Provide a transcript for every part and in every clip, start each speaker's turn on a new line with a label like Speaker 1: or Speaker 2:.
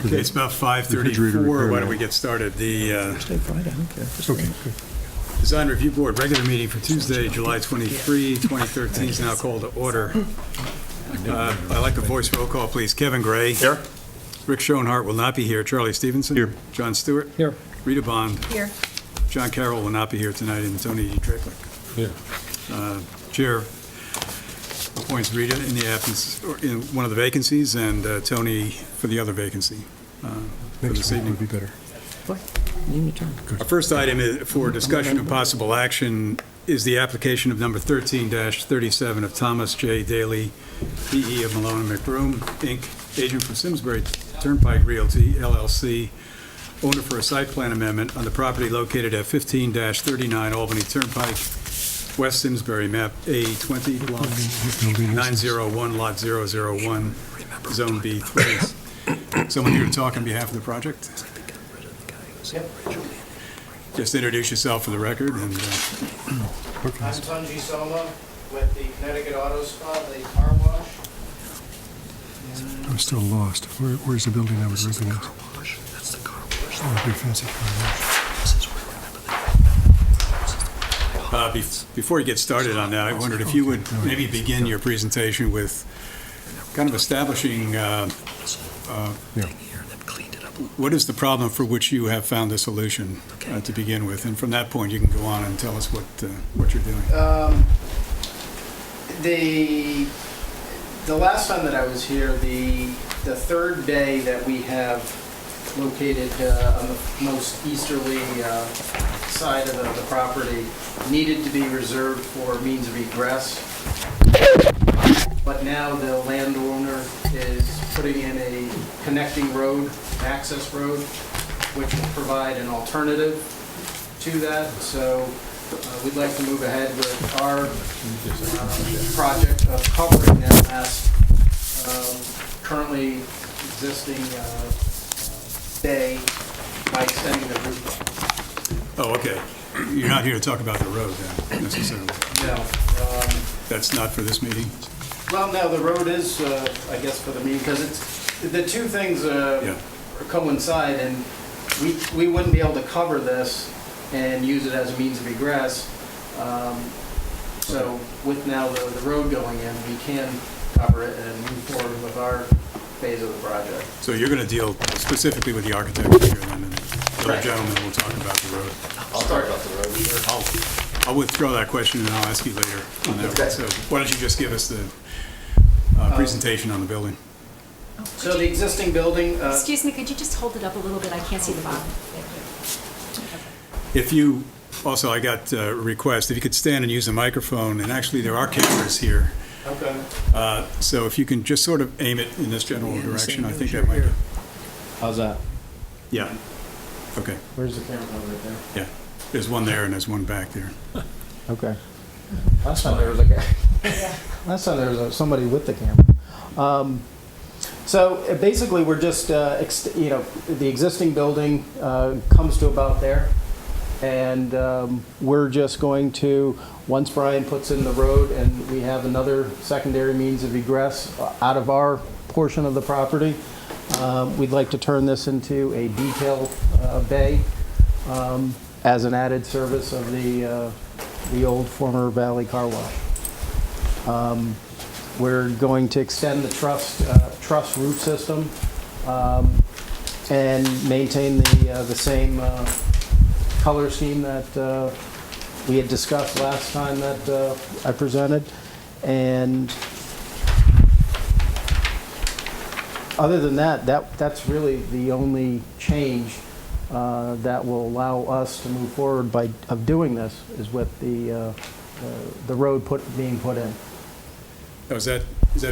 Speaker 1: Okay, it's about 5:34. Why don't we get started? The
Speaker 2: Thursday, Friday, I don't care. Just
Speaker 1: Okay, good. Design Review Board regular meeting for Tuesday, July 23, 2013 is now called to order. I'd like a voice roll call, please. Kevin Gray.
Speaker 3: Here.
Speaker 1: Rick Schoenhart will not be here. Charlie Stevenson.
Speaker 3: Here.
Speaker 1: John Stewart.
Speaker 2: Here.
Speaker 1: Rita Bond.
Speaker 4: Here.
Speaker 1: John Carroll will not be here tonight, and Tony Draplick.
Speaker 3: Here.
Speaker 1: Chair appoints Rita in the absence, or in one of the vacancies, and Tony for the other vacancy for this evening.
Speaker 3: Would be better.
Speaker 2: Name your turn.
Speaker 1: Our first item for discussion of possible action is the application of number 13-37 of Thomas J. Daly, P.E. of Malone and McBroom, Inc., agent for Simsbury Turnpike Realty, LLC, owner for a site plan amendment on the property located at 15-39 Albany Turnpike, West Simsbury, map A20, block 901, lot 001, zone B3. Someone here to talk on behalf of the project? Just introduce yourself for the record. And
Speaker 5: I'm Tunji Soma with the Connecticut Auto Spa, the car wash.
Speaker 3: I'm still lost. Where's the building I would recognize?
Speaker 2: That's the car wash.
Speaker 3: Oh, a big fancy car wash.
Speaker 2: This is where I remember that.
Speaker 1: before you get started on that, I wondered if you would maybe begin your presentation with kind of establishing what is the problem for which you have found a solution to begin with, and from that point you can go on and tell us what you're doing.
Speaker 5: The last time that I was here, the third bay that we have located on the most easterly side of the property needed to be reserved for means of egress. But now the landowner is putting in a connecting road, access road, which will provide an alternative to that. So we'd like to move ahead with our project of covering that last currently existing bay by extending the route.
Speaker 1: Oh, okay. You're not here to talk about the road then, necessarily.
Speaker 5: No.
Speaker 1: That's not for this meeting?
Speaker 5: Well, no, the road is, I guess, for the meeting, because it's, the two things coincide, and we wouldn't be able to cover this and use it as a means of egress. So with now the road going in, we can cover it and move forward with our phase of the project.
Speaker 1: So you're going to deal specifically with the architect here then, and the other gentleman will talk about the road.
Speaker 5: I'll talk about the road, sure.
Speaker 1: I'll withdraw that question and I'll ask you later on that.
Speaker 5: Okay.
Speaker 1: So why don't you just give us the presentation on the building?
Speaker 5: So the existing building,
Speaker 4: Excuse me, could you just hold it up a little bit? I can't see the bottom.
Speaker 1: If you, also I got a request, if you could stand and use a microphone, and actually there are cameras here.
Speaker 5: okay.
Speaker 1: So if you can just sort of aim it in this general direction, I think that might be.
Speaker 5: How's that?
Speaker 1: Yeah. Okay.
Speaker 5: Where's the camera right there?
Speaker 1: Yeah. There's one there and there's one back there.
Speaker 6: Okay. Last time there was somebody with the camera. So basically, we're just, the existing building comes to about there. And we're just going to, once Brian puts in the road and we have another secondary means of egress out of our portion of the property, we'd like to turn this into a detail bay as an added service of the old former Valley Car Wash. We're going to extend the truss roof system and maintain the same color scheme that we had discussed last time that I presented. And other than that's really the only change that will allow us to move forward of doing this is with the road being put in.
Speaker 1: Oh, is that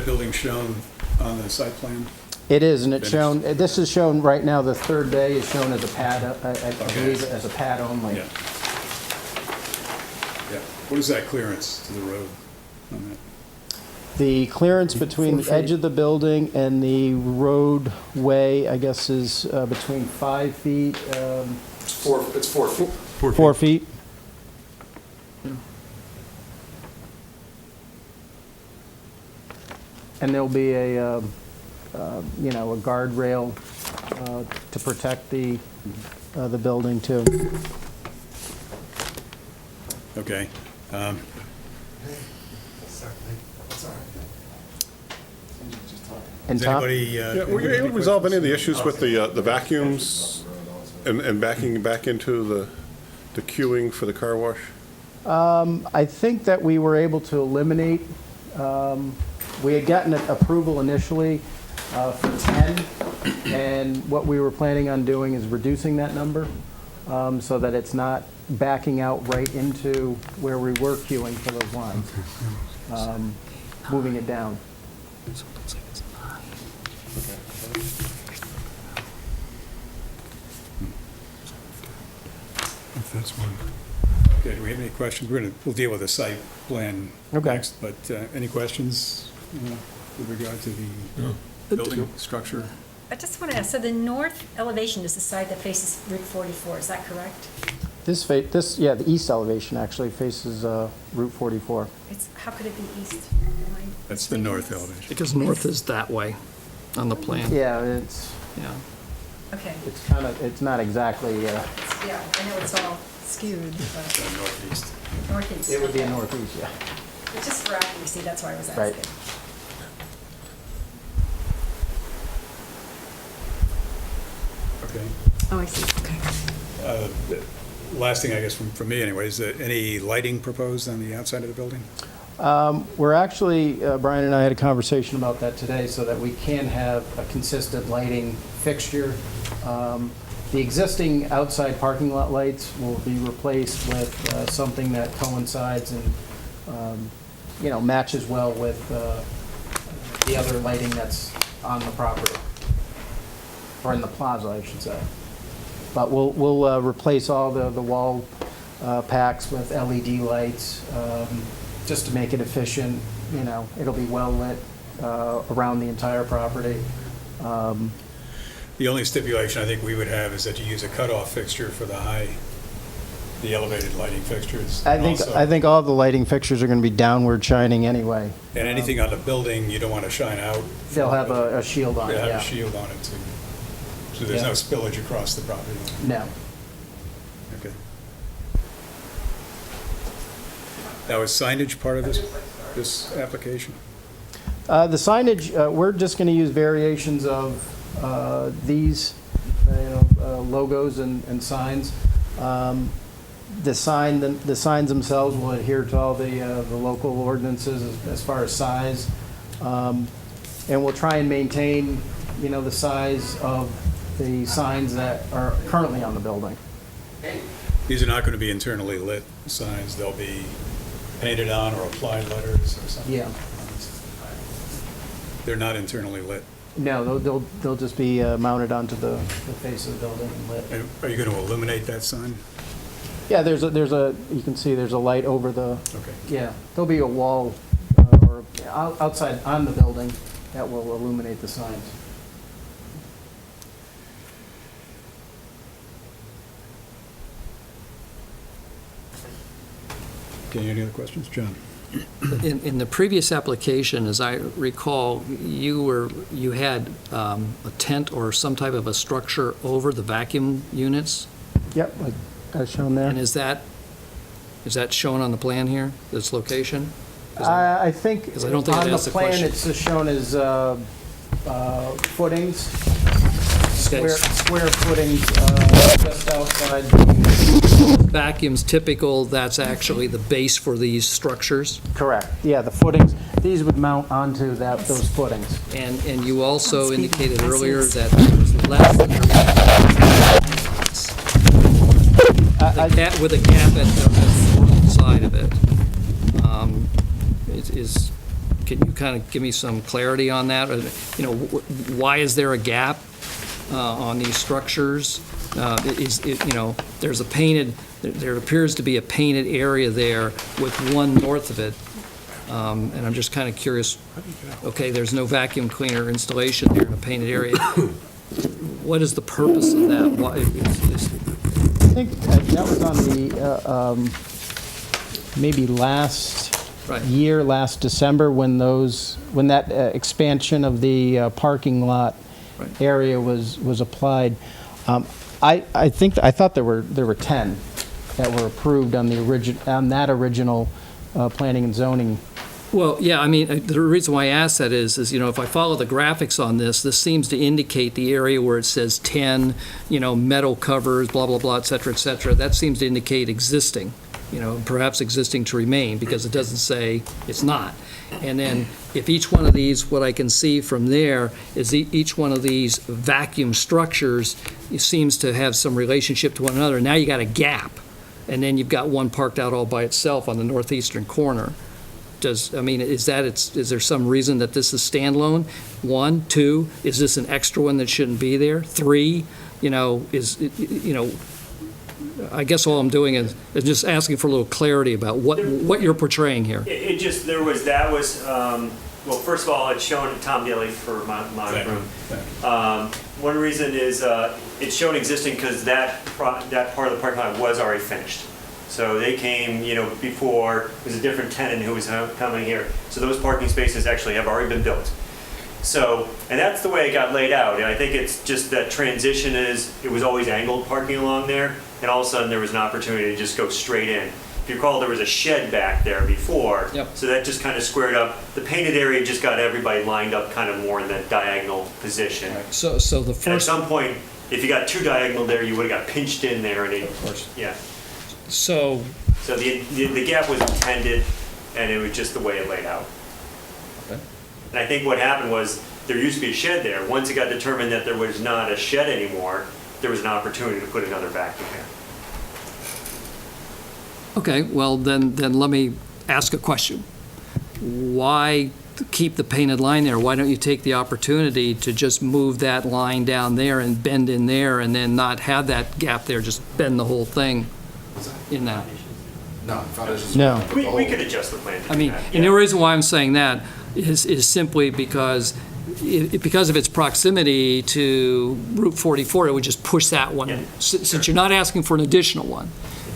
Speaker 1: building shown on the site plan?
Speaker 6: It is, and it's
Speaker 1: Finished.
Speaker 6: shown. This is shown right now. The third bay is shown as a pad. I
Speaker 1: Okay.
Speaker 6: believe as a pad only.
Speaker 1: Yeah. Yeah. What is that clearance to the road on that?
Speaker 6: The clearance between the edge of the building and the roadway, I guess, is between 5 feet.
Speaker 5: It's 4 feet.
Speaker 6: 4 feet. And there'll be a guardrail to protect the building too.
Speaker 1: Okay.
Speaker 6: And
Speaker 1: Does
Speaker 6: Tom?
Speaker 1: anybody?
Speaker 7: Yeah, were you able to resolve any of the issues with the vacuums and backing back into the queuing for the car wash?
Speaker 6: I think that we were able to eliminate, we had gotten approval initially for 10, and what we were planning on doing is reducing that number so that it's not backing out right into where we were queuing for those lines, moving it down.
Speaker 3: If that's one.
Speaker 1: Okay, do we have any questions? We'll deal with the site plan
Speaker 6: Okay.
Speaker 1: next, but any questions with regard to the building structure?
Speaker 4: I just want to ask, so the north elevation is the side that faces Route 44, is that correct?
Speaker 6: Yeah, the east elevation actually faces Route 44.
Speaker 4: How could it be east? Am I
Speaker 1: That's the
Speaker 4: mistaken?
Speaker 1: north elevation.
Speaker 2: Because north is that way on the plan.
Speaker 6: Yeah, it's
Speaker 2: Yeah.
Speaker 4: Okay,
Speaker 6: it's not exactly,
Speaker 4: yeah, I know it's all skewed, but
Speaker 1: Northeast.
Speaker 4: northeast.
Speaker 6: it would be
Speaker 4: okay.
Speaker 6: northeast, yeah.
Speaker 4: It's just for accuracy, that's why I was
Speaker 6: Right.
Speaker 4: asking.
Speaker 1: Okay.
Speaker 4: Oh, I see, okay.
Speaker 1: The last thing, I guess, from me anyway, is any lighting proposed on the outside of the building?
Speaker 6: We're actually, Brian and I had a conversation about that today so that we can have a consistent lighting fixture. The existing outside parking lot lights will be replaced with something that coincides and, matches well with the other lighting that's on the property, or in the plaza, I should say. But we'll replace all the wall packs with LED lights, just to make it efficient. It'll be well lit around the entire property.
Speaker 1: The only stipulation I think we would have is that you use a cutoff fixture for the elevated lighting fixtures.
Speaker 6: I think all the lighting fixtures are going to be downward shining anyway.
Speaker 1: And anything on the building, you don't want to shine out.
Speaker 6: They'll have a shield on it,
Speaker 1: They'll have
Speaker 6: yeah.
Speaker 1: a shield on it, too. So there's
Speaker 6: Yeah.
Speaker 1: no spillage across the property line.
Speaker 6: No.
Speaker 1: Okay. Now, is signage part of this application?
Speaker 6: The signage, we're just going to use variations of these logos and signs. The signs themselves will adhere to all the local ordinances as far as size. And we'll try and maintain, the size of the signs that are currently on the building.
Speaker 1: These are not going to be internally lit signs. They'll be painted on or applied letters or something?
Speaker 6: Yeah.
Speaker 1: They're not internally lit.
Speaker 6: No, they'll just be mounted onto the face of the building and lit.
Speaker 1: And are you going to illuminate that sign?
Speaker 6: Yeah, you can see there's a light over the,
Speaker 1: Okay.
Speaker 6: yeah, there'll be a wall or outside on the building that will illuminate the signs.
Speaker 1: Okay, any other questions? John?
Speaker 2: In the previous application, as I recall, you had a tent or some type of a structure over the vacuum units?
Speaker 6: Yep, like as shown there.
Speaker 2: And is that shown on the plan here, this location?
Speaker 6: I think
Speaker 2: Because I don't think I'd
Speaker 6: on
Speaker 2: asked
Speaker 6: the
Speaker 2: the
Speaker 6: plan,
Speaker 2: question.
Speaker 6: it's just shown as footings,
Speaker 2: Okay.
Speaker 6: square footings just outside the...
Speaker 2: Vacuum's typical, that's actually the base for these structures?
Speaker 6: Correct, yeah, the footings, these would mount onto those footings.
Speaker 2: And you also
Speaker 4: Speaking.
Speaker 2: indicated
Speaker 4: I see
Speaker 2: earlier
Speaker 4: this.
Speaker 2: that there was less than with a gap at the side of it. Can you kind of give me some clarity on that? Or, why is there a gap on these structures? There's a painted, there appears to be a painted area there with one north of it. And I'm just kind of curious, okay, there's no vacuum cleaner installation there in a painted area. What is the purpose of that? Why,
Speaker 6: I think that was on the, maybe last
Speaker 2: Right.
Speaker 6: year, last December, when that expansion of the parking lot
Speaker 2: Right.
Speaker 6: area was applied. I thought there were 10 that were approved on that original planning and zoning.
Speaker 2: Well, yeah, I mean, the reason why I ask that is, you know, if I follow the graphics on this seems to indicate the area where it says 10, you know, metal covers, blah, blah, blah, et cetera, that seems to indicate existing, you know, perhaps existing to remain, because it doesn't say it's not. And then if each one of these, what I can see from there is each one of these vacuum structures seems to have some relationship to one another. Now you got a gap, and then you've got one parked out all by itself on the northeastern corner. Is there some reason that this is standalone? 1, 2, is this an extra one that shouldn't be there? 3, you know, I guess all I'm doing is just asking for a little clarity about what you're portraying here.
Speaker 8: Well, first of all, it's shown Tom Daly for my room. One reason is it's shown existing because that part of the parking lot was already finished. So they came, you know, before, it was a different tenant who was coming here. So those parking spaces actually have already been built. So, and that's the way it got laid out. And I think it's just that transition it was always angled parking along there. And all of a sudden there was an opportunity to just go straight in. If you recall, there was a shed back there before.
Speaker 2: Yep.
Speaker 8: So that just kind of squared up. The painted area just got everybody lined up kind of more in that diagonal position.
Speaker 2: So the
Speaker 8: And at
Speaker 2: first,
Speaker 8: some point, if you got too diagonal there, you would have got pinched in there. And
Speaker 2: of course.
Speaker 8: yeah.
Speaker 2: So,
Speaker 8: So the gap was intended, and it was just the way it laid out.
Speaker 2: Okay.
Speaker 8: And I think what happened was, there used to be a shed there. Once it got determined that there was not a shed anymore, there was an opportunity to put another vacuum there.
Speaker 2: okay, well, then let me ask a question. Why keep the painted line there? Why don't you take the opportunity to just move that line down there and bend in there, and then not have that gap there, just bend the whole thing in that?
Speaker 6: No.
Speaker 8: We could adjust the plan to
Speaker 2: I
Speaker 8: do
Speaker 2: mean,
Speaker 8: that,
Speaker 2: and
Speaker 8: yeah.
Speaker 2: the reason why I'm saying that is simply because of its proximity to Route 44, it would just push that one.
Speaker 8: Yeah,
Speaker 2: Since you're not asking for an additional one,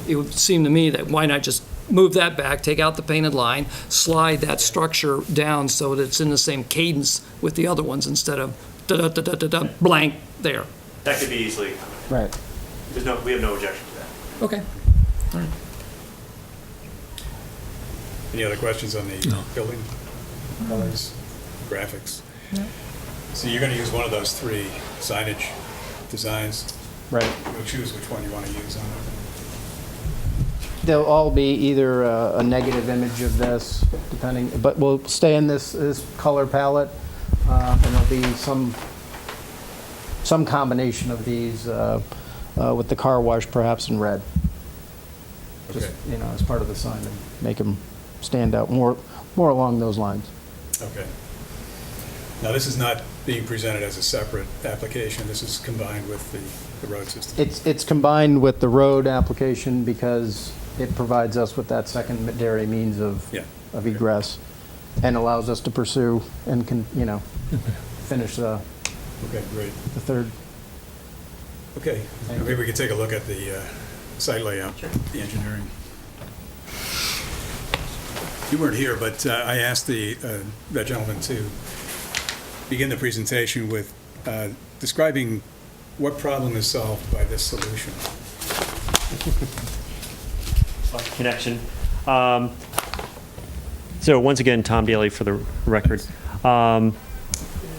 Speaker 2: it would seem to me that why not just move that back, take out the painted line, slide that structure down so that it's in the same cadence with the other ones instead of da-da-da-da-da, blank there.
Speaker 8: That could be easily accommodated.
Speaker 6: Right.
Speaker 8: We have no objection to that.
Speaker 2: Okay.
Speaker 1: Any other questions on the building colors, graphics? So you're going to use one of those 3 signage designs.
Speaker 6: Right.
Speaker 1: You'll choose which one you want to use on it.
Speaker 6: They'll all be either a negative image of this, depending, but we'll stay in this color palette, and there'll be some combination of these with the car wash perhaps in red. Just,
Speaker 1: Okay.
Speaker 6: you know, as part of the sign, and make them stand out more along those lines.
Speaker 1: Okay. Now, this is not being presented as a separate application. This is combined with the road system.
Speaker 6: It's combined with the road application because it provides us with that secondary means of
Speaker 1: Yeah.
Speaker 6: egress and allows us to pursue and finish the
Speaker 1: Okay, great.
Speaker 6: third.
Speaker 1: Okay,
Speaker 6: Thank you.
Speaker 1: maybe we could take a look at the site layout, the engineering. You weren't here, but I asked that gentleman to begin the presentation with describing what problem is solved by this solution.
Speaker 8: Connection. So once again, Tom Daly for the record.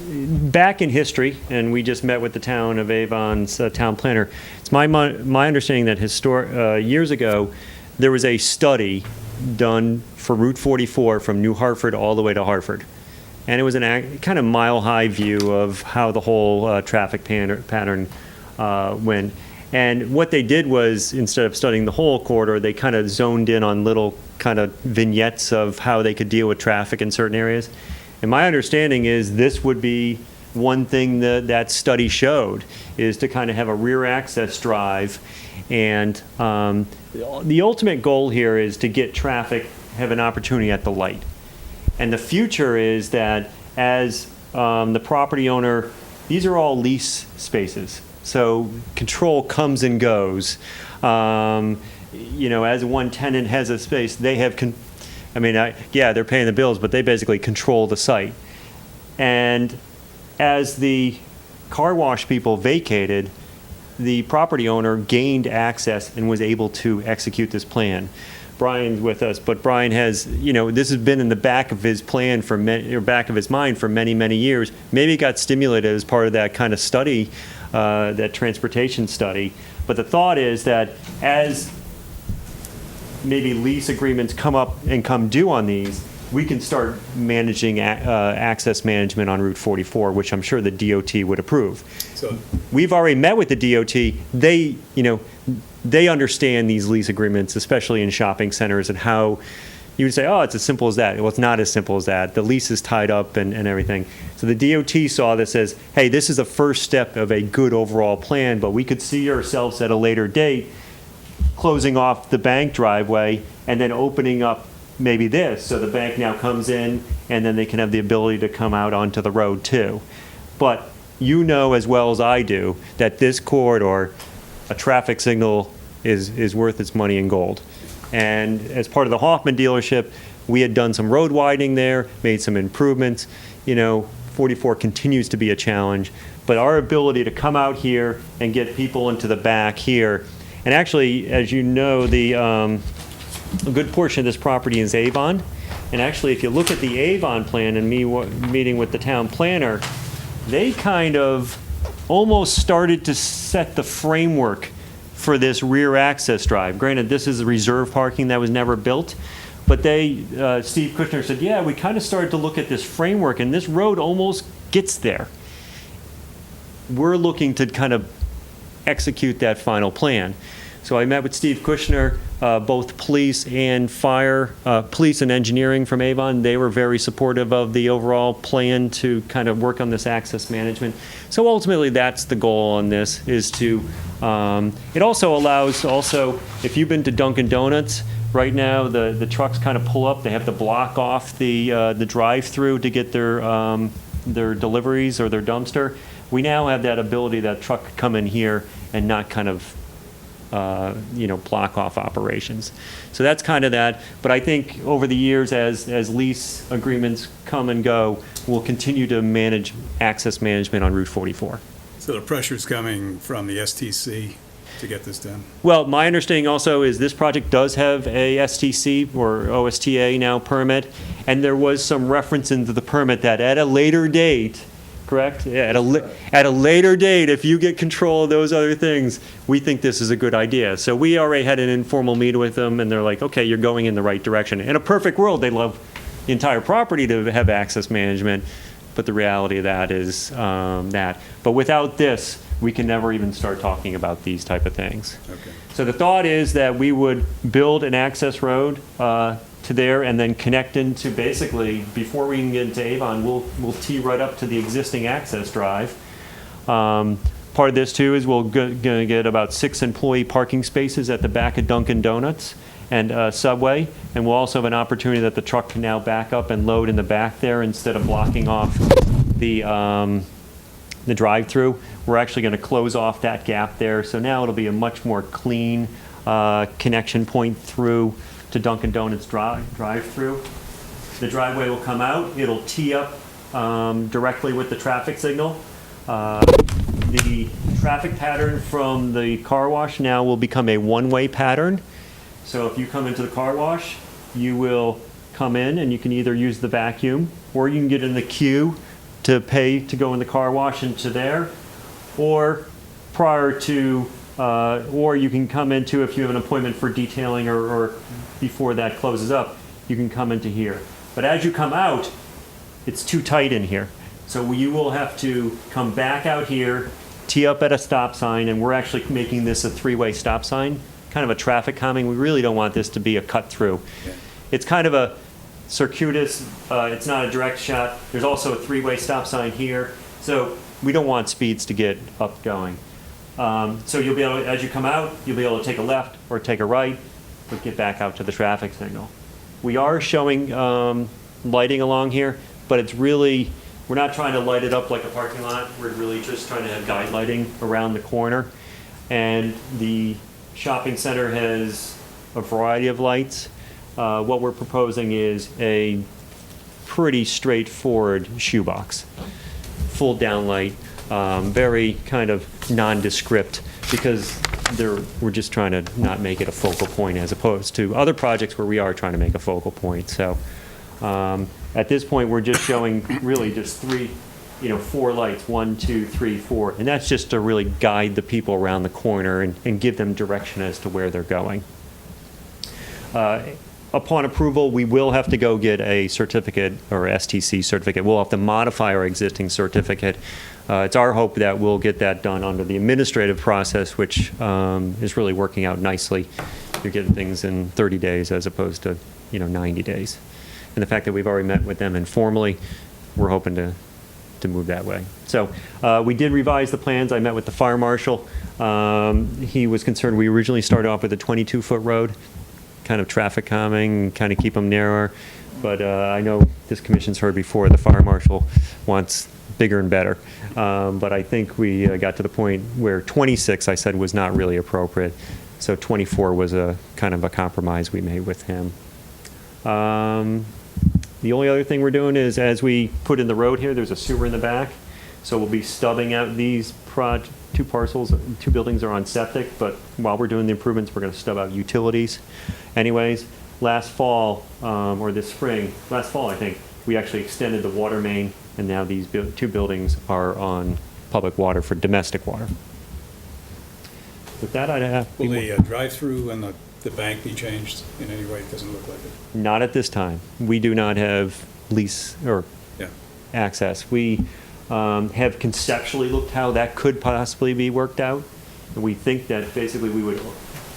Speaker 8: Back in history, and we just met with the town of Avon's town planner, it's my understanding that years ago, there was a study done for Route 44 from New Hartford all the way to Hartford. And it was a kind of mile-high view of how the whole traffic pattern went. And what they did was, instead of studying the whole corridor, they kind of zoned in on little kind of vignettes of how they could deal with traffic in certain areas. And my understanding is this would be one thing that study showed, is to kind of have a rear access drive. And the ultimate goal here is to get traffic, have an opportunity at the light. And the future is that as the property owner, these are all lease spaces. So control comes and goes. As one tenant has a space, they have, they're paying the bills, but they basically control the site. And as the car wash people vacated, the property owner gained access and was able to execute this plan. Brian's with us, but Brian has, this has been in the back of his plan or back of his mind for many, many years. Maybe it got stimulated as part of that kind of study, that transportation study. But the thought is that as maybe lease agreements come up and come due on these, we can start managing access management on Route 44, which I'm sure the DOT would approve.
Speaker 1: So,
Speaker 8: We've already met with the DOT. They understand these lease agreements, especially in shopping centers, and how you would say, oh, it's as simple as that. Well, it's not as simple as that. The lease is tied up and everything. So the DOT saw this as, hey, this is the first step of a good overall plan, but we could see ourselves at a later date closing off the bank driveway and then opening up maybe this, so the bank now comes in and then they can have the ability to come out onto the road too. But you know as well as I do that this corridor, a traffic signal is worth its money in gold. And as part of the Hoffman dealership, we had done some road widening there, made some improvements. 44 continues to be a challenge, but our ability to come out here and get people into the back here, and actually, as you know, a good portion of this property is Avon. And actually, if you look at the Avon plan and meeting with the town planner, they kind of almost started to set the framework for this rear access drive. Granted, this is reserve parking that was never built, but Steve Kushner said, yeah, we kind of started to look at this framework, and this road almost gets there. We're looking to kind of execute that final plan. So I met with Steve Kushner, both police and police and engineering from Avon. They were very supportive of the overall plan to kind of work on this access management. So ultimately, that's the goal on this, is to, it also allows, if you've been to Dunkin' Donuts, right now the trucks kind of pull up. They have to block off the drive-through to get their deliveries or their dumpster. We now have that ability, that truck could come in here and not kind of block off operations. So that's kind of that. But I think over the years, as lease agreements come and go, we'll continue to manage access management on Route 44.
Speaker 1: so the pressure's coming from the STC to get this done?
Speaker 8: Well, my understanding also is this project does have a STC or OSTA now permit, and there was some reference into the permit that at a later date, correct? Yeah, at a later date, if you get control of those other things, we think this is a good idea. So we already had an informal meeting with them, and they're like, okay, you're going in the right direction. In a perfect world, they love the entire property to have access management, but the reality of that is that. But without this, we can never even start talking about these type of things.
Speaker 1: Okay.
Speaker 8: So the thought is that we would build an access road to there and then connect into, basically, before we can get into Avon, we'll tee right up to the existing access drive. Part of this too is we're going to get about 6 employee parking spaces at the back of Dunkin' Donuts and Subway, and we'll also have an opportunity that the truck can now back up and load in the back there instead of blocking off the drive-through. We're actually going to close off that gap there, so now it'll be a much more clean connection point through to Dunkin' Donuts drive-through. The driveway will come out. It'll tee up directly with the traffic signal. The traffic pattern from the car wash now will become a one-way pattern. So if you come into the car wash, you will come in and you can either use the vacuum, or you can get in the queue to pay to go in the car wash into there, or prior to, or you can come into, if you have an appointment for detailing or before that closes up, you can come into here. But as you come out, it's too tight in here. So you will have to come back out here, tee up at a stop sign, and we're actually making this a 3-way stop sign, kind of a traffic calming. We really don't want this to be a cut through.
Speaker 1: Yeah.
Speaker 8: It's kind of a circuitous, it's not a direct shot. There's also a 3-way stop sign here. So we don't want speeds to get up going. So you'll be able to, as you come out, you'll be able to take a left or take a right, but get back out to the traffic signal. We are showing lighting along here, but it's really, we're not trying to light it up like a parking lot. We're really just trying to have guide lighting around the corner. And the shopping center has a variety of lights. What we're proposing is a pretty straightforward shoebox. Full downlight, very kind of nondescript, because we're just trying to not make it a focal point, as opposed to other projects where we are trying to make a focal point. So at this point, we're just showing really just four lights, 1, 2, 3, 4, and that's just to really guide the people around the corner and give them direction as to where they're going. Upon approval, we will have to go get a certificate, or STC certificate. We'll have to modify our existing certificate. It's our hope that we'll get that done under the administrative process, which is really working out nicely. You're getting things in 30 days as opposed to 90 days. And the fact that we've already met with them informally, we're hoping to move that way. So we did revise the plans. I met with the fire marshal. He was concerned. We originally started off with a 22-foot road, kind of traffic calming, kind of keep them narrower. But I know this commission's heard before, the fire marshal wants bigger and better. But I think we got to the point where 26, I said, was not really appropriate. So 24 was a kind of a compromise we made with him. The only other thing we're doing is, as we put in the road here, there's a sewer in the back. So we'll be stubbing out these two parcels. 2 buildings are on septic, but while we're doing the improvements, we're going to stub out utilities. Anyways, last fall, or this spring, last fall, I think, we actually extended the water main, and now these 2 buildings are on public water for domestic water. With that, I'd have...
Speaker 1: Will the drive-through and the bank be changed in any way? It doesn't look like it.
Speaker 8: Not at this time. We do not have lease or access. We have conceptually looked how that could possibly be worked out. And we think that basically we would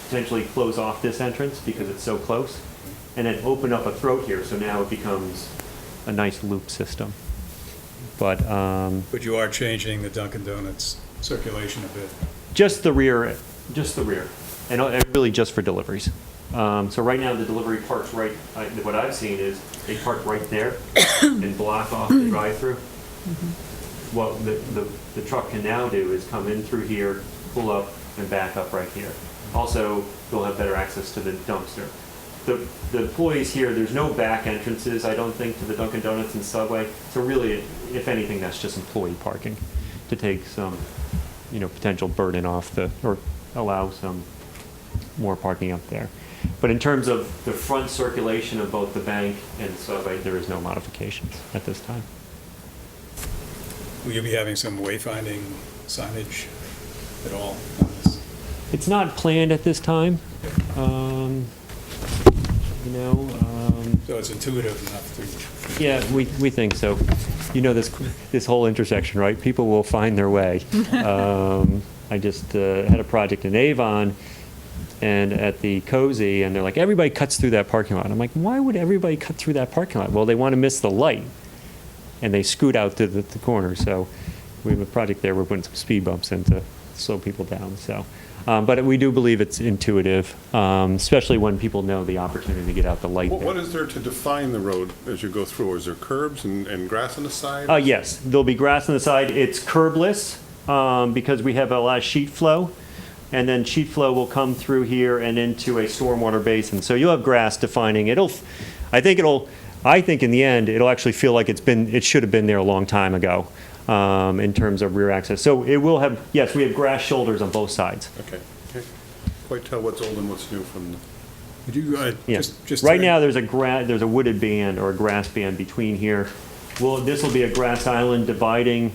Speaker 8: potentially close off this entrance because it's so close, and then open up a throat here, so now it becomes a nice loop system. But
Speaker 1: you are changing the Dunkin' Donuts circulation a bit.
Speaker 8: just the rear, and really just for deliveries. So right now, the delivery parks right, what I've seen is they park right there and block off the drive-through. What the truck can now do is come in through here, pull up, and back up right here. Also, they'll have better access to the dumpster. The employees here, there's no back entrances, I don't think, to the Dunkin' Donuts and Subway. So really, if anything, that's just employee parking to take some, potential burden off or allow some more parking up there. But in terms of the front circulation of both the bank and Subway, there is no modifications at this time.
Speaker 1: Will you be having some wayfinding signage at all on this?
Speaker 8: It's not planned at this time.
Speaker 1: So it's intuitive enough to...
Speaker 8: Yeah, we think so. This whole intersection, right? People will find their way. I just had a project in Avon and at the Cozy, and they're like, everybody cuts through that parking lot. I'm like, why would everybody cut through that parking lot? Well, they want to miss the light, and they scoot out to the corner. So we have a project there. We're putting some speed bumps in to slow people down. So, but we do believe it's intuitive, especially when people know the opportunity to get out the light.
Speaker 7: What is there to define the road as you go through? Is there curbs and grass on the side?
Speaker 8: Yes, there'll be grass on the side. It's curbless because we have a lot of sheet flow. And then sheet flow will come through here and into a stormwater basin. So you'll have grass defining. I think in the end, it'll actually feel like it should have been there a long time ago in terms of rear access. So it will have, yes, we have grass shoulders on both sides.
Speaker 7: Okay. Quite tell what's old and what's new from the...
Speaker 1: Would you,
Speaker 8: Yeah.
Speaker 1: just
Speaker 8: Right now, there's a wooded band or a grass band between here. This will be a grass island dividing,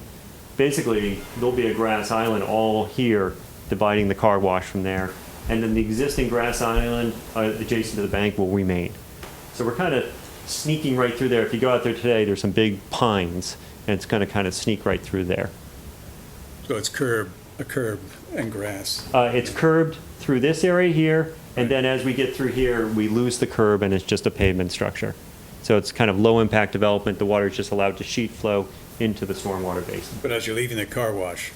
Speaker 8: basically, there'll be a grass island all here dividing the car wash from there. And then the existing grass island adjacent to the bank will remain. So we're kind of sneaking right through there. If you go out there today, there's some big pines, and it's going to kind of sneak right through there.
Speaker 1: So it's a curb and grass.
Speaker 8: It's curbed through this area here, and then as we get through here, we lose the curb, and it's just a pavement structure. So it's kind of low-impact development. The water is just allowed to sheet flow into the stormwater basin.
Speaker 1: But as you're leaving the car wash,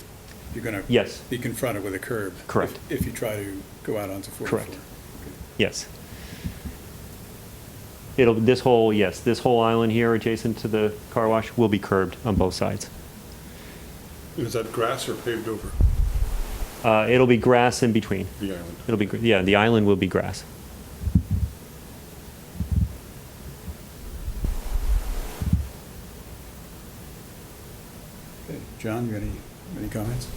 Speaker 1: you're going to
Speaker 8: Yes.
Speaker 1: be confronted with a curb.
Speaker 8: Correct.
Speaker 1: If you try to go out onto 44.
Speaker 8: Correct. Yes. This whole island here adjacent to the car wash will be curbed on both sides.
Speaker 7: Is that grass or paved over
Speaker 8: It'll be grass in between.
Speaker 7: the island?
Speaker 8: The island will be grass.
Speaker 1: Okay. John, you got any Any comments?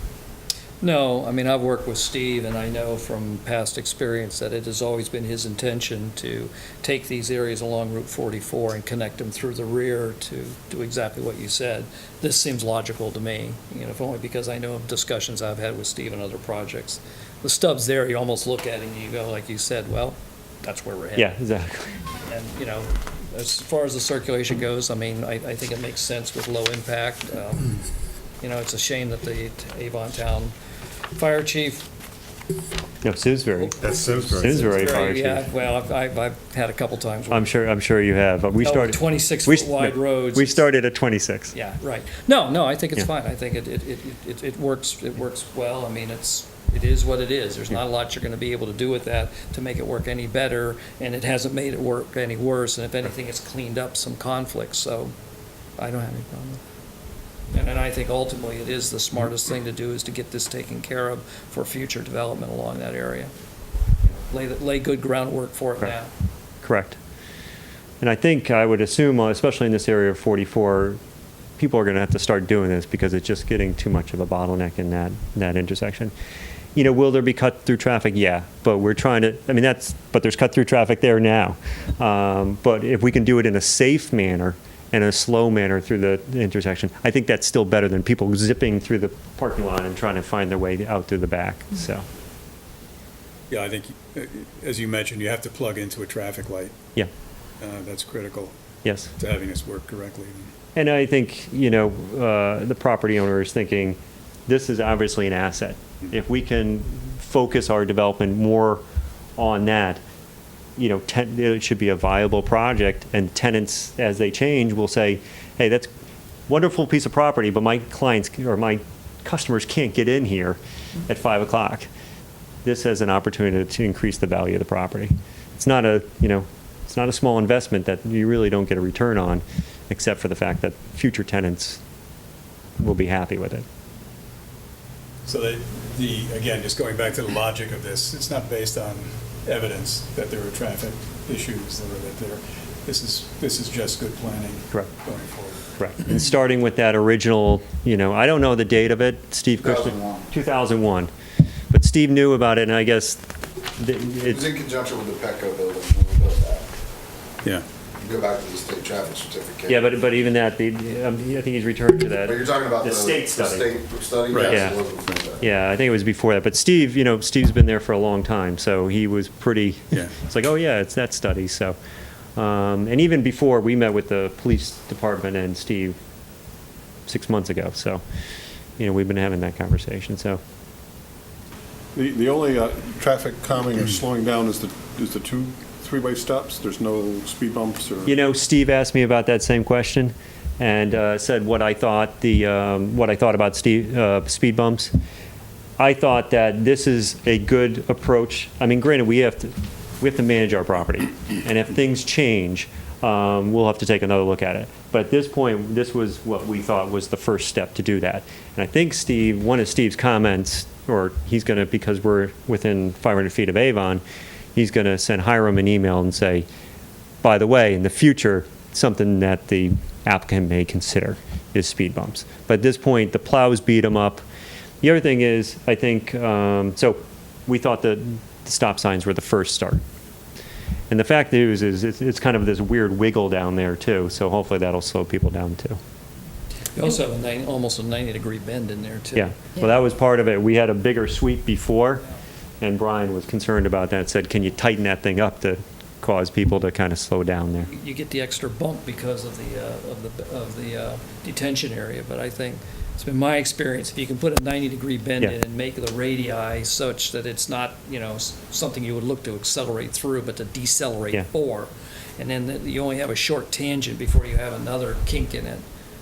Speaker 2: No, I mean, I've worked with Steve, and I know from past experience that it has always been his intention to take these areas along Route 44 and connect them through the rear to do exactly what you said. This seems logical to me, if only because I know of discussions I've had with Steve and other projects. The stub's there, you almost look at it and you go, like you said, well, that's where we're headed.
Speaker 8: Yeah, exactly.
Speaker 2: And, as far as the circulation goes, I mean, I think it makes sense with low impact. It's a shame that the Avon Town Fire Chief.
Speaker 8: No, Simsbury.
Speaker 7: That's Simsbury.
Speaker 8: Simsbury Fire
Speaker 2: Yeah,
Speaker 8: Chief.
Speaker 2: well, I've had a couple times.
Speaker 8: I'm sure you have, but we started.
Speaker 2: 26-foot wide roads.
Speaker 8: We started at 26.
Speaker 2: Yeah, right. No, I think it's
Speaker 8: Yeah.
Speaker 2: fine. I think it works well. I mean, it is what it is. There's not a lot you're going to be able to do with that to make it work any better, and it hasn't made it work any worse, and if anything, it's cleaned up some conflicts, so I don't have any problem. And I think ultimately it is the smartest thing to do is to get this taken care of for future development along that area. Lay good groundwork for it now.
Speaker 8: Correct. And I think I would assume, especially in this area of 44, people are going to have to start doing this because it's just getting too much of a bottleneck in that intersection. Will there be cut-through traffic? Yeah, but we're trying to, but there's cut-through traffic there now. But if we can do it in a safe manner and a slow manner through the intersection, I think that's still better than people zipping through the parking lot and trying to find their way out through the back, so.
Speaker 1: Yeah, I think, as you mentioned, you have to plug into a traffic light.
Speaker 8: Yeah,
Speaker 1: That's critical
Speaker 8: yes.
Speaker 1: to having this work correctly.
Speaker 8: And I think, the property owner is thinking, this is obviously an asset. If we can focus our development more on that, it should be a viable project, and tenants, as they change, will say, hey, that's a wonderful piece of property, but my clients or my customers can't get in here at 5 o'clock. This has an opportunity to increase the value of the property. It's not a small investment that you really don't get a return on, except for the fact that future tenants will be happy with it.
Speaker 1: So again, just going back to the logic of this, it's not based on evidence that there are traffic issues or that this is just good planning.
Speaker 8: Correct.
Speaker 1: Going forward.
Speaker 8: Correct. And starting with that original, I don't know the date of it, Steve.
Speaker 9: 2001.
Speaker 8: 2001. But Steve knew about it, and I guess
Speaker 9: It was
Speaker 8: it's,
Speaker 9: in conjunction with the Petco building when we built that.
Speaker 1: Yeah.
Speaker 9: You go back to the state traffic certificate.
Speaker 8: yeah, but even that, I think he's returned to that.
Speaker 9: But you're talking about
Speaker 8: the state study.
Speaker 9: state study?
Speaker 1: Right.
Speaker 9: Yes,
Speaker 8: Yeah.
Speaker 9: it was before that.
Speaker 8: Yeah, I think it was before that. But Steve, Steve's been there for a long time, so he was pretty,
Speaker 1: Yeah.
Speaker 8: it's like, oh yeah, it's that study, so. And even before, we met with the police department and Steve 6 months ago, so, we've been having that conversation, so.
Speaker 7: The only traffic calming or slowing down is the two three-way stops? There's no speed bumps or?
Speaker 8: Steve asked me about that same question and said what I thought about speed bumps. I thought that this is a good approach. I mean, granted, we have to manage our property, and if things change, we'll have to take another look at it. But at this point, this was what we thought was the first step to do that. And I think one of Steve's comments, or he's going to, because we're within 500 feet of Avon, he's going to send Hiram an email and say, by the way, in the future, something that the applicant may consider is speed bumps. But at this point, the plows beat them up. The other thing is, I think, so we thought the stop signs were the first start. And the fact is it's kind of this weird wiggle down there, too, so hopefully that'll slow people down, too.
Speaker 2: You also have almost a 90-degree bend in there, too.
Speaker 8: Yeah, well, that was part of it. We had a bigger sweep before, and Brian was concerned about that, said, can you tighten that thing up to cause people to kind of slow down there?
Speaker 2: You get the extra bump because of the detention area, but I think it's been my experience, if you can put a 90-degree bend
Speaker 8: Yeah.
Speaker 2: in and make the radii such that it's not, something you would look to accelerate through, but to decelerate
Speaker 8: Yeah.
Speaker 2: for, and then you only have a short tangent before you have another kink in it.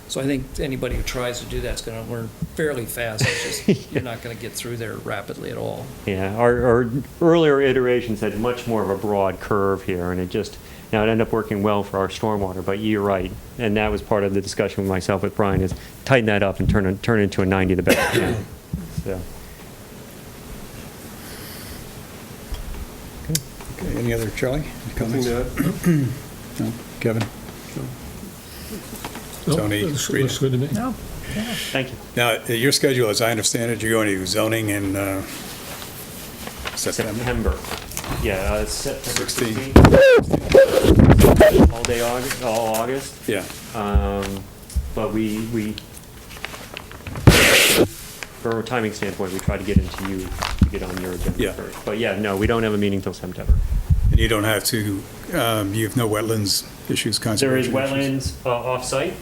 Speaker 2: So I think anybody who tries to do that's going to learn fairly fast. It's just, you're not going to get through there rapidly at all.
Speaker 8: Yeah, our earlier iterations had much more of a broad curve here, and it ended up working well for our stormwater, but you're right. And that was part of the discussion with myself with Brian, is tighten that up and turn it into a 90 the better. Yeah. So.
Speaker 1: Okay, any other, Charlie? Any comments?
Speaker 7: Nothing to
Speaker 1: No? Kevin? Tony?
Speaker 3: Looks
Speaker 1: Rita?
Speaker 3: good to me.
Speaker 4: No,
Speaker 8: Thank you.
Speaker 1: Now, your schedule, as I understand it, you're going to zoning in September?
Speaker 8: September. Yeah, September
Speaker 1: 16.
Speaker 8: 16th. All day August, all August.
Speaker 1: Yeah.
Speaker 8: But we, from a timing standpoint, we try to get into you to get on your agenda
Speaker 1: Yeah.
Speaker 8: first. But yeah, no, we don't have a meeting till September.
Speaker 1: And you don't have to, you have no wetlands issues,
Speaker 8: There is
Speaker 1: conservation issues?
Speaker 8: wetlands off-site.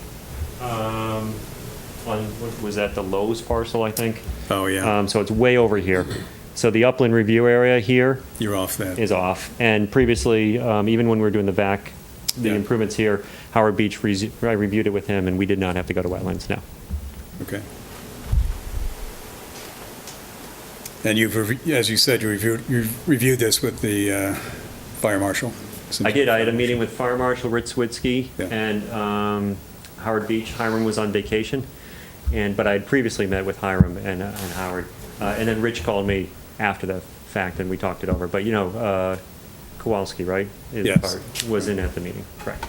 Speaker 8: What was that, the Lowe's parcel, I think?
Speaker 1: Oh, yeah.
Speaker 8: So it's way over here. So the upland review area here
Speaker 1: You're off that.
Speaker 8: is off. And previously, even when we were doing the
Speaker 1: Yeah.
Speaker 8: improvements here, Howard Beach, I reviewed it with him, and we did not have to go to wetlands, no.
Speaker 1: Okay. And as you said, you reviewed this with the fire marshal?
Speaker 8: I did. I had a meeting with Fire Marshal Rich Switzky
Speaker 1: Yeah.
Speaker 8: and Howard Beach. Hiram was on vacation, but I had previously met with Hiram and Howard. And then Rich called me after the fact, and we talked it over. But, Kowalski, right?
Speaker 1: Yes.
Speaker 8: Was in at the meeting, correct.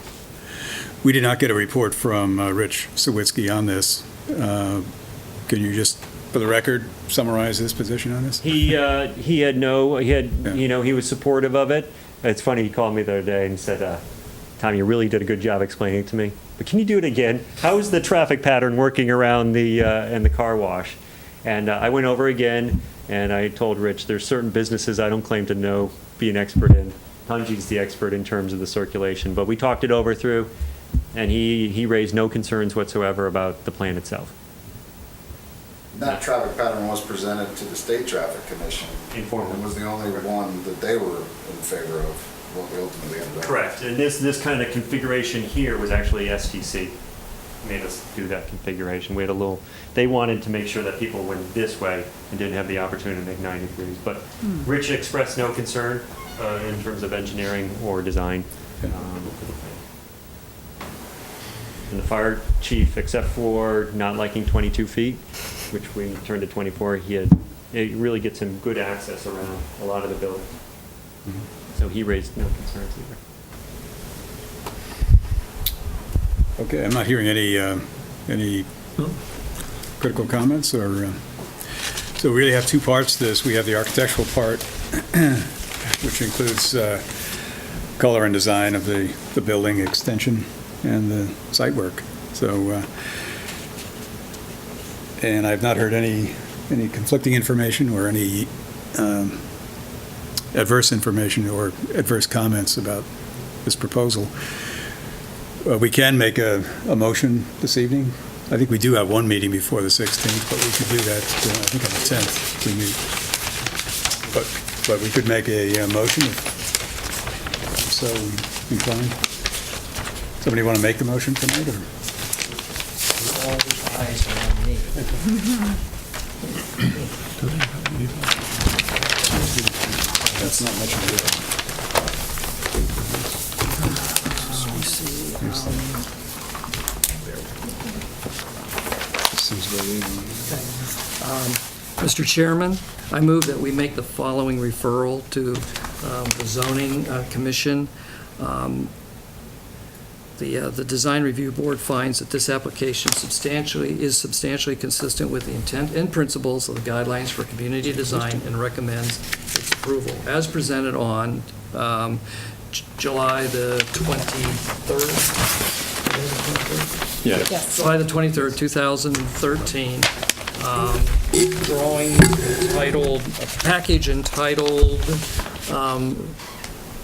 Speaker 1: We did not get a report from Rich Sawitsky on this. Can you just, for the record, summarize his position on this?
Speaker 8: He was supportive of it. It's funny, he called me the other day and said, Tom, you really did a good job explaining it to me, but can you do it again? How's the traffic pattern working around the car wash? And I went over again, and I told Rich, there's certain businesses I don't claim to be an expert in. Hungy's the expert in terms of the circulation, but we talked it over through, and he raised no concerns whatsoever about the plan itself.
Speaker 9: That traffic pattern was presented to the State Traffic Commission.
Speaker 8: Informal.
Speaker 9: It was the only one that they were in favor of, what we ultimately ended up.
Speaker 8: Correct, and this kind of configuration here was actually STC made us do that configuration. We had they wanted to make sure that people went this way and didn't have the opportunity to make 90 degrees. But Rich expressed no concern in terms of engineering or design. For the plan. And the fire chief, except for not liking 22 feet, which we turned to 24, it really gets him good access around a lot of the building. So he raised no concerns either.
Speaker 1: Okay, I'm not hearing any critical comments, or, so we really have two parts to this. We have the architectural part, which includes color and design of the building extension and the site work. So, and I've not heard any conflicting information or any adverse information or adverse comments about this proposal. We can make a motion this evening. I think we do have one meeting before the 16th, but we could do that, I think on the 10th, we meet. But we could make a motion if so inclined. Somebody want to make the motion tonight, or?
Speaker 2: All eyes are on me.
Speaker 1: That's not much of a
Speaker 2: Mr. Chairman, I move that we make the following referral to the zoning commission. The Design Review Board finds that this application is substantially consistent with the intent and principles of the guidelines for community design and recommends its approval as presented on July the 23rd.
Speaker 1: Yeah.
Speaker 4: Yes.
Speaker 2: July the 23rd, 2013, drawing entitled, a package entitled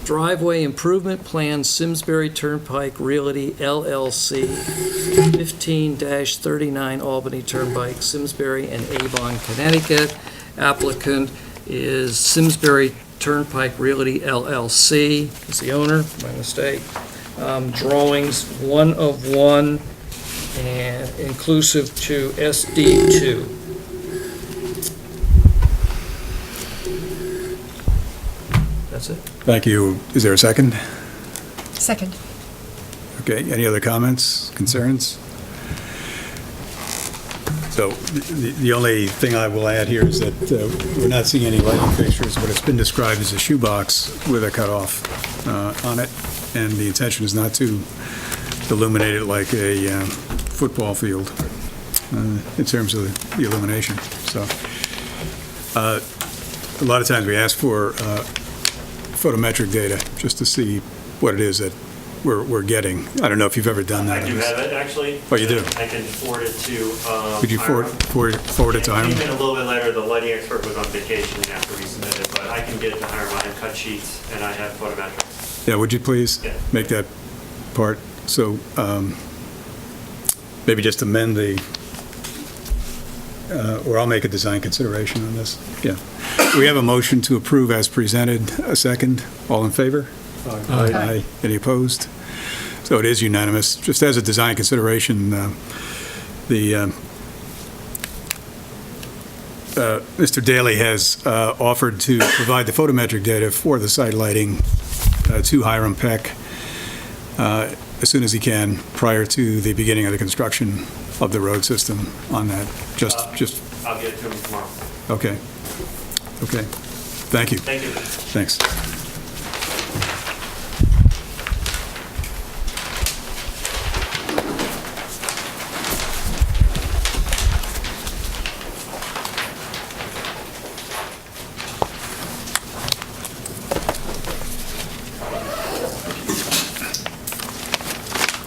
Speaker 2: Driveway Improvement Plan Simsbury Turnpike Realty LLC, 15-39 Albany Turnpike, Simsbury and Avon, Connecticut. Applicant is Simsbury Turnpike Realty LLC, is the owner, my mistake. Drawings 1 of 1 and inclusive to SD2. That's it.
Speaker 1: Thank you. Is there a second?
Speaker 4: Second.
Speaker 1: Okay, any other comments, concerns? So the only thing I will add here is that we're not seeing any lighting fixtures, but it's been described as a shoebox with a cutoff on it, and the intention is not to illuminate it like a football field. in terms of the illumination. So a lot of times we ask for photometric data just to see what it is that we're getting. I don't know if you've ever done that.
Speaker 8: I do have it, actually.
Speaker 1: Oh, you do?
Speaker 8: I can forward it to.
Speaker 1: Could you forward it to
Speaker 8: It
Speaker 1: Hiram?
Speaker 8: came in a little bit later. The lighting expert was on vacation after we submitted, but I can get it to Hiram. I have cut sheets and I have photometrics.
Speaker 1: Yeah, would you please
Speaker 8: Yeah.
Speaker 1: make that part? So maybe just amend the, or I'll make a design consideration on this. Yeah. We have a motion to approve as presented. A second. All in favor? Aye. Any opposed? So it is unanimous. Just as a design consideration, Mr. Daly has offered to provide the photometric data for the site lighting to Hiram Peck as soon as he can, prior to the beginning of the construction of the road system on that. Just,
Speaker 8: I'll get it to him tomorrow.
Speaker 1: okay. Okay. Thank you.
Speaker 8: Thank you.
Speaker 1: Thanks.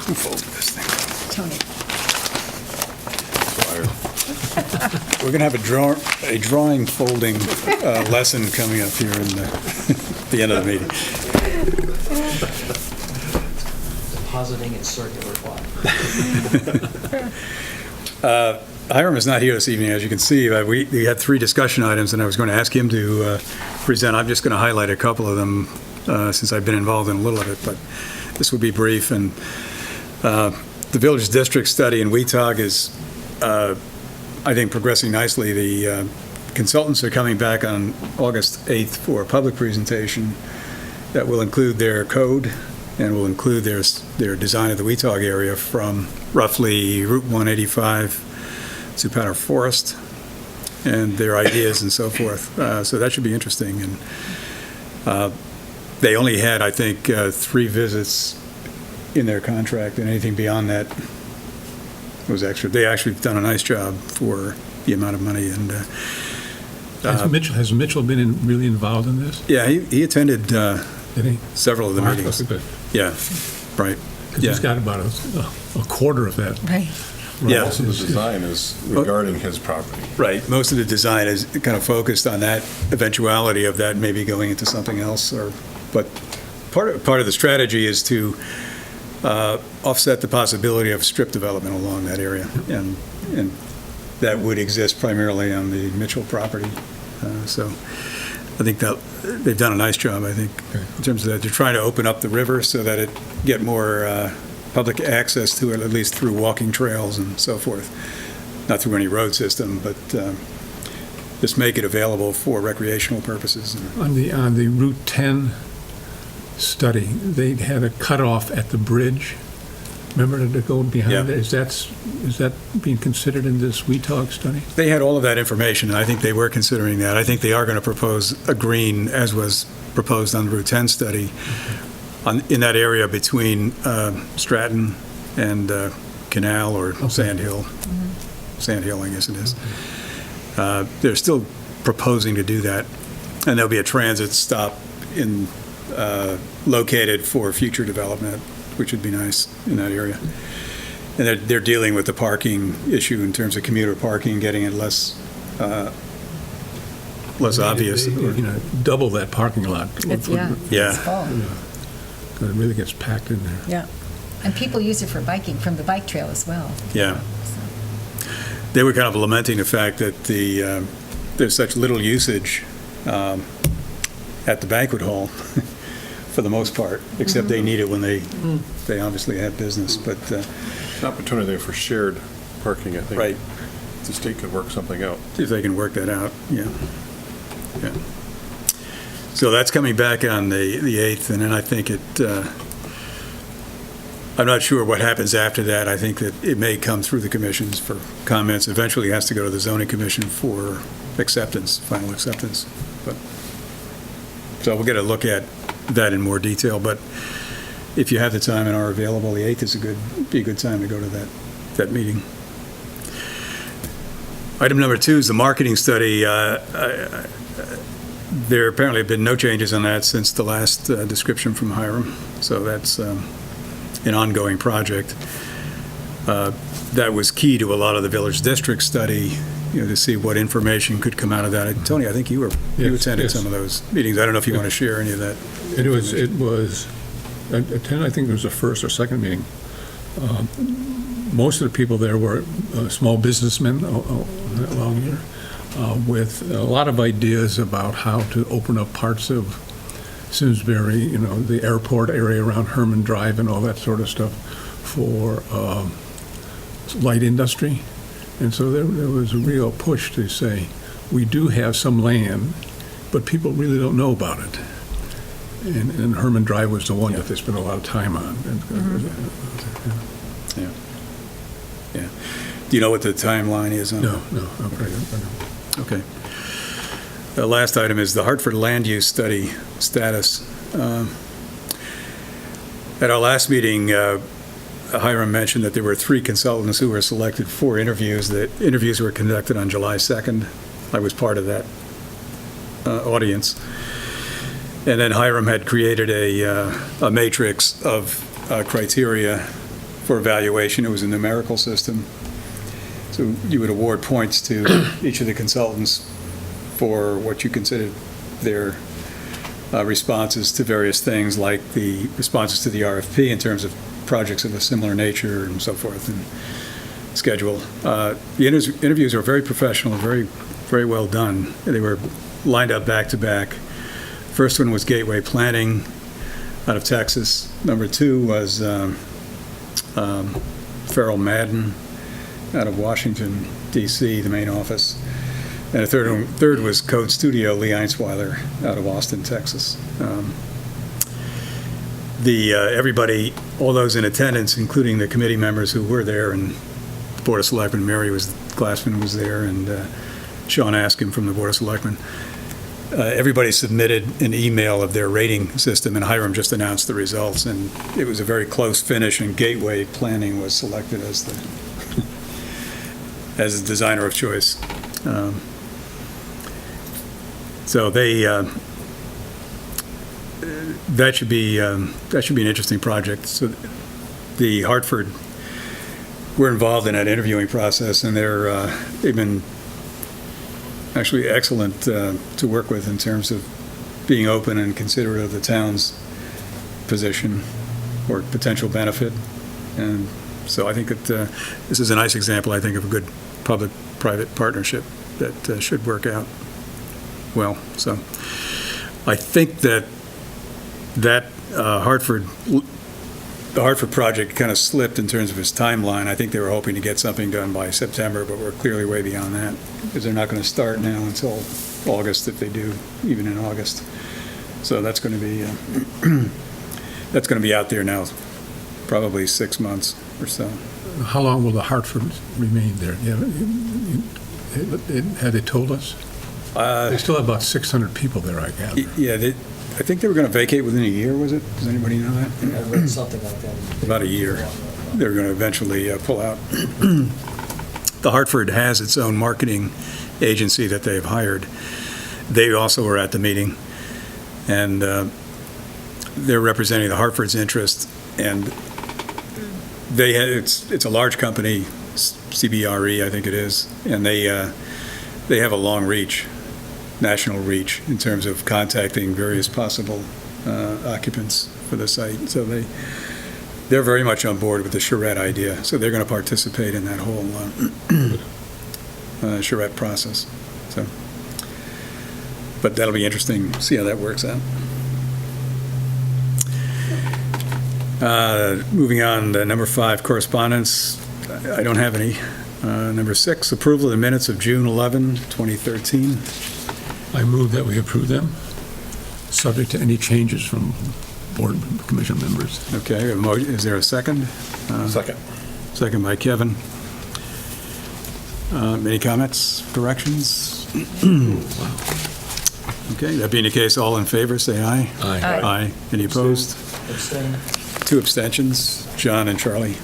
Speaker 1: Who folded this thing?
Speaker 4: Tony.
Speaker 1: We're going to have a drawing folding lesson coming up here in the end of the meeting.
Speaker 2: Depositing in circular plot.
Speaker 1: Hiram is not here this evening, as you can see. We had 3 discussion items, and I was going to ask him to present. I'm just going to highlight a couple of them since I've been involved in a little of it, but this will be brief. And the Village District study in Weetag is, I think, progressing nicely. The consultants are coming back on August 8th for a public presentation that will include their code and will include their design of the Weetag area from roughly Route 185 to Powder Forest, and their ideas and so forth. So that should be interesting. And they only had, I think, 3 visits in their contract, and anything beyond that was extra. They actually have done a nice job for the amount of money. And
Speaker 3: Has Mitchell been really involved in this?
Speaker 1: yeah, he attended
Speaker 3: Did he?
Speaker 1: several of the meetings.
Speaker 3: Because
Speaker 1: Yeah, right.
Speaker 3: he's got about a quarter of that.
Speaker 4: Right.
Speaker 1: Yeah.
Speaker 7: Most of the design is regarding his property.
Speaker 1: Right. Most of the design is kind of focused on that eventuality of that maybe going into something else. But part of the strategy is to offset the possibility of strip development along that area, and that would exist primarily on the Mitchell property. So I think that they've done a nice job, I think, in terms of that. They're trying to open up the river so that it get more public access to it, at least through walking trails and so forth. Not through any road system, but just make it available for recreational purposes.
Speaker 3: On the Route 10 study, they had a cutoff at the bridge. Remember to go behind it? Is that being considered in this Weetag study?
Speaker 1: They had all of that information, and I think they were considering that. I think they are going to propose a green, as was proposed on the Route 10 study, in that area between Stratton and Canal or Sand Hill. Sand Hill, I guess it is. They're still proposing to do that, and there'll be a transit stop located for future development, which would be nice in that area. And they're dealing with the parking issue in terms of commuter parking, getting it less obvious.
Speaker 3: Double that parking lot.
Speaker 1: Yeah.
Speaker 4: It's full.
Speaker 3: It really gets packed in there.
Speaker 4: Yeah. And people use it for biking from the bike trail as well.
Speaker 1: Yeah. They were kind of lamenting the fact that there's such little usage at the banquet hall, for the most part, except they need it when they obviously have business. But
Speaker 7: An opportunity there for shared parking, I think.
Speaker 1: Right.
Speaker 7: The state could work something out.
Speaker 1: see if they can work that out. Yeah. Yeah. So that's coming back on the 8th, and then I think I'm not sure what happens after that. I think that it may come through the commissions for comments. Eventually it has to go to the zoning commission for acceptance, final acceptance. So we'll get a look at that in more detail. But if you have the time and are available, the 8th is be a good time to go to that meeting. Item number 2 is the marketing study. There apparently have been no changes on that since the last description from Hiram, so that's an ongoing project. That was key to a lot of the village district study, to see what information could come out of that. And Tony, I think you
Speaker 3: Yes,
Speaker 1: attended
Speaker 3: yes.
Speaker 1: some of those meetings. I don't know if you want to share any of that.
Speaker 3: It was, I think it was the first or second meeting. Most of the people there were small businessmen along here with a lot of ideas about how to open up parts of Simsbury, the airport area around Herman Drive and all that sort of stuff for light industry. And so there was a real push to say, we do have some land, but people really don't know about it. And Herman Drive was the one that they spent a lot of time on.
Speaker 1: Yeah. Yeah. Do you know what the timeline is on that?
Speaker 3: No.
Speaker 1: Okay. The last item is the Hartford Land Use Study status. At our last meeting, Hiram mentioned that there were 3 consultants who were selected for interviews. The interviews were conducted on July 2nd. I was part of that audience. And then Hiram had created a matrix of criteria for evaluation. It was a numerical system. So you would award points to each of the consultants for what you considered their responses to various things, like the responses to the RFP in terms of projects of a similar nature and so forth, and schedule. The interviews were very professional, very, very well done. They were lined up back to back. First one was Gateway Planning out of Texas. Number 2 was Referral Madden out of Washington, D.C., the main office. And a third was Code Studio, Lee Einsweiler out of Austin, Texas. Everybody, all those in attendance, including the committee members who were there, and the Board of Selectmen, Glassman was there, and Sean Askin from the Board of Selectmen. Everybody submitted an email of their rating system, and Hiram just announced the results, and it was a very close finish, and Gateway Planning was selected as the designer of choice. So that should be an interesting project. So the Hartford, we're involved in that interviewing process, and they've been actually excellent to work with in terms of being open and considerate of the town's position or potential benefit. And so I think that this is a nice example, I think, of a good public-private partnership that should work out well. So I think that the Hartford project kind of slipped in terms of its timeline. I think they were hoping to get something done by September, but we're clearly way beyond that, because they're not going to start now until August, if they do, even in August. So that's going to be out there now, probably 6 months or so.
Speaker 3: How long will the Hartford remain there? Had they told us? They still have about 600 people there, I gather.
Speaker 1: Yeah, I think they were going to vacate within a year, was it? Does anybody know that?
Speaker 2: I read something like that.
Speaker 1: About a year. They were going to eventually pull out. The Hartford has its own marketing agency that they've hired. They also were at the meeting, and they're representing the Hartford's interest, and it's a large company, CBRE, I think it is, and they have a long reach, national reach, in terms of contacting various possible occupants for the site. So they're very much on board with the charrette idea. So they're going to participate in that whole charrette process. So, but that'll be interesting to see how that works out. Moving on to number 5, correspondence. I don't have any. Number 6, approval of the minutes of June 11, 2013.
Speaker 3: I move that we approve them, subject to any changes from board commission members.
Speaker 1: Okay, is there a second?
Speaker 7: Second.
Speaker 1: Second by Kevin. Any comments, corrections? Okay, that being the case, all in favor, say aye.
Speaker 3: Aye.
Speaker 1: Aye. Any opposed?
Speaker 2: Abstain.
Speaker 1: 2 abstentions, John and Charlie.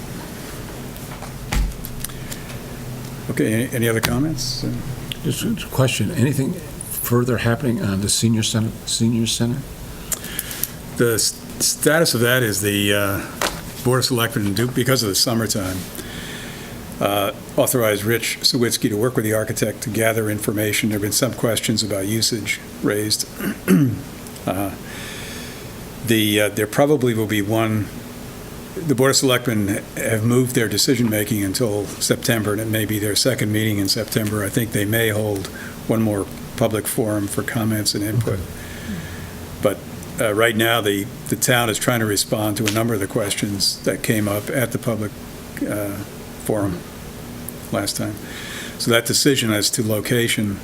Speaker 1: Okay, any other comments?
Speaker 3: Just a question, anything further happening on the senior center?
Speaker 1: The status of that is the Board of Selectmen, because of the summertime, authorized Rich Sawitsky to work with the architect to gather information. There have been some questions about usage raised. There probably will be one, the Board of Selectmen have moved their decision-making until September, and it may be their second meeting in September. I think they may hold one more public forum for comments and input. But right now, the town is trying to respond to a number of the questions that came up at the public forum last time. So that decision as to location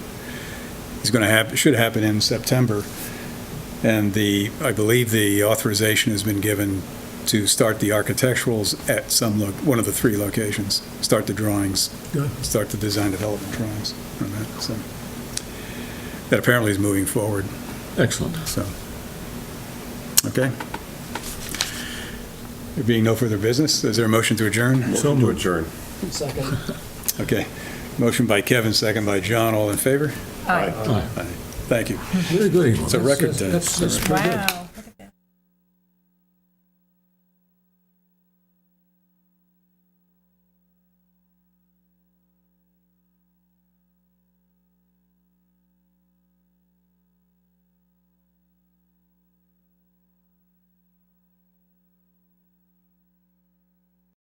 Speaker 1: is going to should happen in September. And I believe the authorization has been given to start the architecturals at one of the three locations, start the drawings, start the design development drawings on that. So that apparently is moving forward.
Speaker 3: Excellent.
Speaker 1: So, okay. There being no further business, is there a motion to adjourn?
Speaker 7: Motion to adjourn.
Speaker 2: Second.
Speaker 1: Okay. Motion by Kevin, second by John. All in favor?
Speaker 4: Aye.
Speaker 1: Aye. Thank you.
Speaker 3: Very good.
Speaker 1: It's a record day.
Speaker 3: That's pretty good.
Speaker 4: Wow.